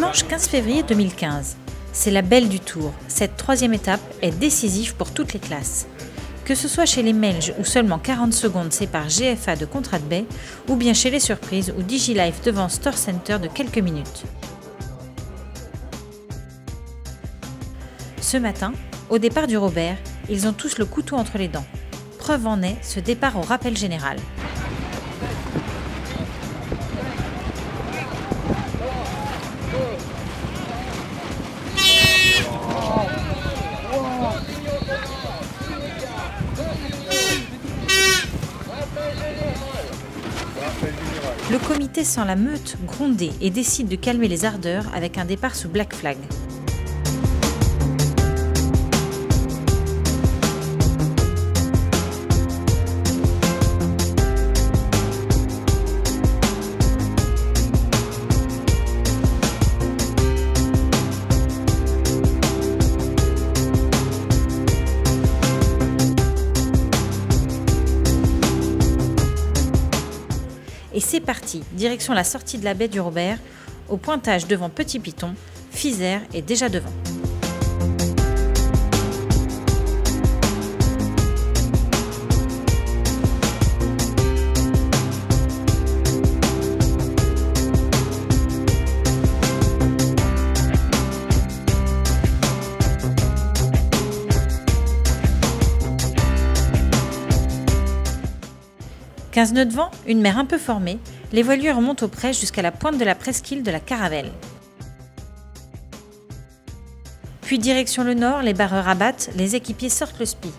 Dimanche 15 février 2015, c'est la belle du Tour. Cette troisième étape est décisive pour toutes les classes. Que ce soit chez les Belges où seulement 40 secondes séparent GFA de Contrat de Bay, ou bien chez les surprises où DigiLife devance Store Center de quelques minutes. Ce matin, au départ du Robert, ils ont tous le couteau entre les dents. Preuve en est ce départ au rappel général. Le comité sent la meute gronder et décide de calmer les ardeurs avec un départ sous Black Flag. Et c'est parti, direction la sortie de la baie du Robert, au pointage devant Petit Piton, Fizer est déjà devant. « 15 nœuds de vent, une mer un peu formée, les voiliers remontent au près jusqu'à la pointe de la presqu'île de la Caravelle. Puis direction le nord, les barreurs abattent, les équipiers sortent le spi.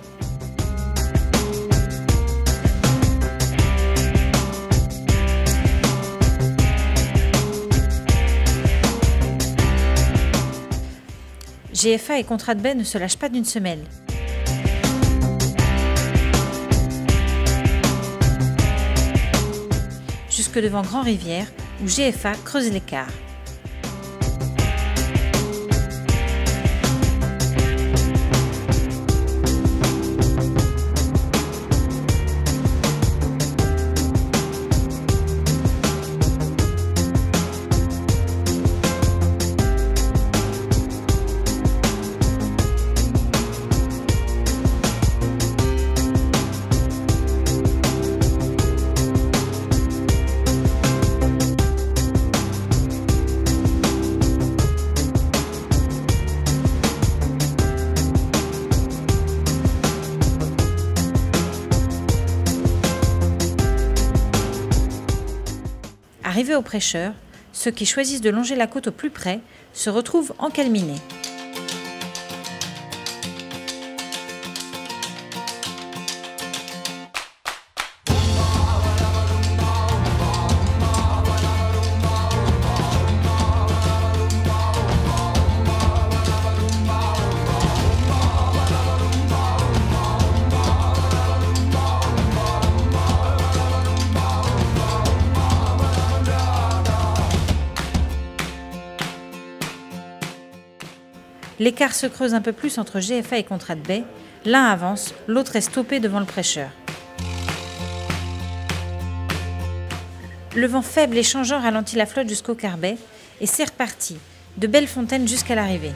GFA et Contrat de Bay ne se lâchent pas d'une semelle. Jusque devant Grand Rivière, où GFA creuse l'écart. Arrivés au prêcheur, ceux qui choisissent de longer la côte au plus près se retrouvent encalminés. L'écart se creuse un peu plus entre GFA et Contrat de Bay. L'un avance, l'autre est stoppé devant le prêcheur. Le vent faible et changeant ralentit la flotte jusqu'au Carbet et c'est reparti, de Bellefontaine jusqu'à l'arrivée.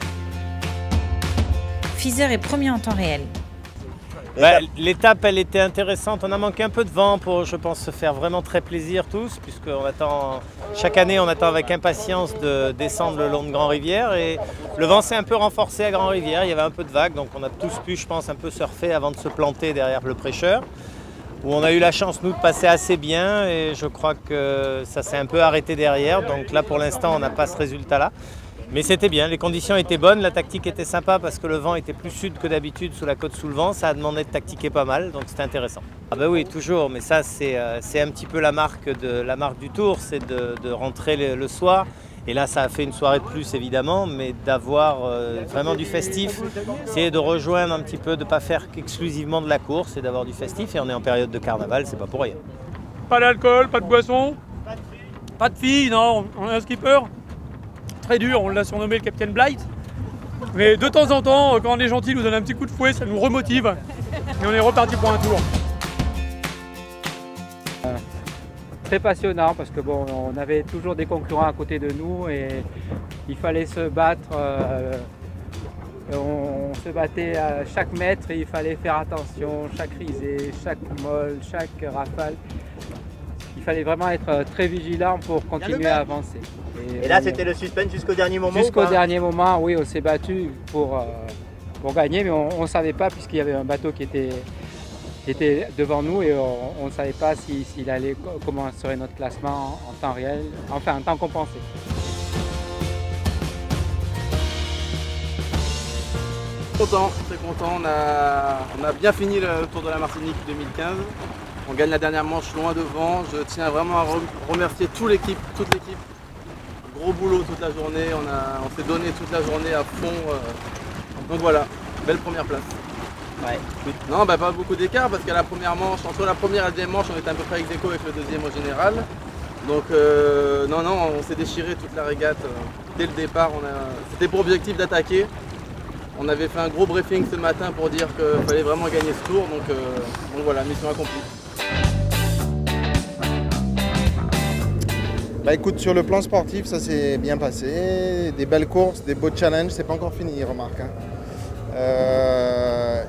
Fizer est premier en temps réel. L'étape, elle était intéressante. On a manqué un peu de vent pour, je pense, se faire vraiment très plaisir tous, puisqu'on attend, chaque année, on attend avec impatience de descendre le long de Grand Rivière. Et le vent s'est un peu renforcé à Grand Rivière. Il y avait un peu de vagues, donc on a tous pu, je pense, un peu surfer avant de se planter derrière le prêcheur, où on a eu la chance, nous, de passer assez bien. Et je crois que ça s'est un peu arrêté derrière. Donc là, pour l'instant, on n'a pas ce résultat-là. Mais c'était bien, les conditions étaient bonnes, la tactique était sympa parce que le vent était plus sud que d'habitude sous la côte sous le vent, ça a demandé de tactiquer pas mal, donc c'était intéressant. Ah bah oui, toujours, mais ça c'est un petit peu la marque du Tour, c'est de rentrer le soir. Et là ça a fait une soirée de plus évidemment, mais d'avoir vraiment du festif, essayer de rejoindre un petit peu, de ne pas faire qu'exclusivement de la course et d'avoir du festif, et on est en période de carnaval, c'est pas pour rien. Pas d'alcool, pas de boisson, pas de filles, non, on a un skipper. Très dur, on l'a surnommé le Capitaine Blight. Mais de temps en temps, quand on est gentil, il nous donne un petit coup de fouet, ça nous remotive. Et on est reparti pour un tour. très passionnant parce que bon, on avait toujours des concurrents à côté de nous et il fallait se battre. On se battait à chaque mètre et il fallait faire attention, chaque risée, chaque molle, chaque rafale. Il fallait vraiment être très vigilant pour continuer à avancer. Et là, c'était le suspense jusqu'au dernier moment? Jusqu'au dernier moment, oui, on s'est battu pour gagner, mais on ne savait pas puisqu'il y avait un bateau qui était devant nous et on ne savait pas comment serait notre classement en temps réel, enfin en temps compensé. Très content, on a bien fini le Tour de la Martinique 2015. On gagne la dernière manche loin devant. Je tiens vraiment à remercier toute l'équipe. Gros boulot toute la journée, on s'est donné toute la journée à fond. Donc voilà, belle première place. Ouais. Non, pas beaucoup d'écart parce qu'à la première manche, entre la première et la deuxième manche, on était à peu près ex aequo avec le deuxième au général. Donc non, on s'est déchiré toute la régate dès le départ. C'était pour objectif d'attaquer. On avait fait un gros briefing ce matin pour dire qu'il fallait vraiment gagner ce tour, donc voilà, mission accomplie. Écoute, sur le plan sportif, ça s'est bien passé. Des belles courses, des beaux challenges, c'est pas encore fini, remarque.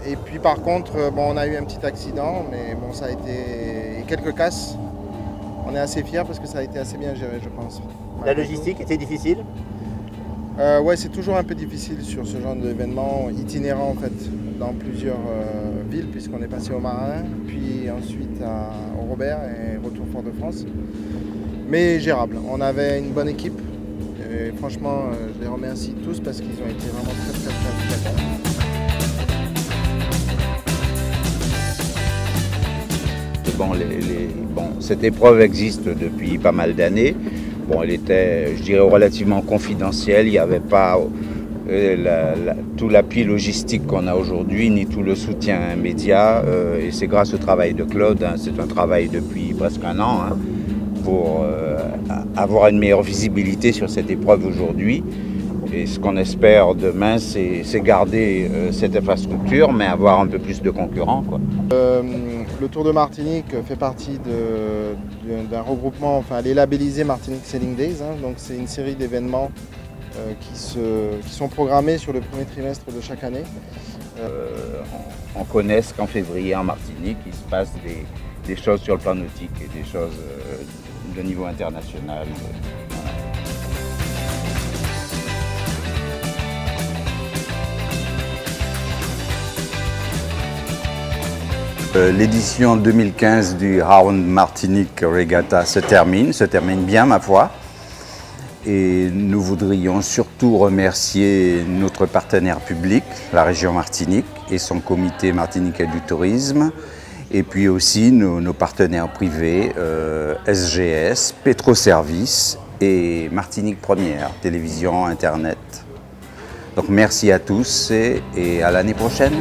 Et puis par contre, on a eu un petit accident, mais bon, ça a été quelques casses. On est assez fiers parce que ça a été assez bien géré, je pense. La logistique était difficile? Ouais, c'est toujours un peu difficile sur ce genre d'événement itinérant en fait, dans plusieurs villes, puisqu'on est passé au Marin, puis ensuite au Robert et retour Fort-de-France. Mais gérable. On avait une bonne équipe. Et franchement, je les remercie tous parce qu'ils ont été vraiment très Bon, cette épreuve existe depuis pas mal d'années. Bon, elle était, je dirais, relativement confidentielle. Il n'y avait pas tout l'appui logistique qu'on a aujourd'hui, ni tout le soutien média. Et c'est grâce au travail de Claude. C'est un travail depuis presque un an pour avoir une meilleure visibilité sur cette épreuve aujourd'hui. Et ce qu'on espère demain, c'est garder cette infrastructure, mais avoir un peu plus de concurrents, quoi. Le Tour de Martinique fait partie d'un regroupement, enfin les labellisés Martinique Sailing Days. Donc c'est une série d'événements qui sont programmés sur le premier trimestre de chaque année. On connaît qu'en février en Martinique, il se passe des choses sur le plan nautique et des choses de niveau international. L'édition 2015 du Round Martinique Regatta se termine bien ma foi. Et nous voudrions surtout remercier notre partenaire public, la région Martinique et son comité martiniquais du tourisme, et puis aussi nos partenaires privés, SGS, Petroservice et Martinique Première, télévision, internet. Donc merci à tous et à l'année prochaine.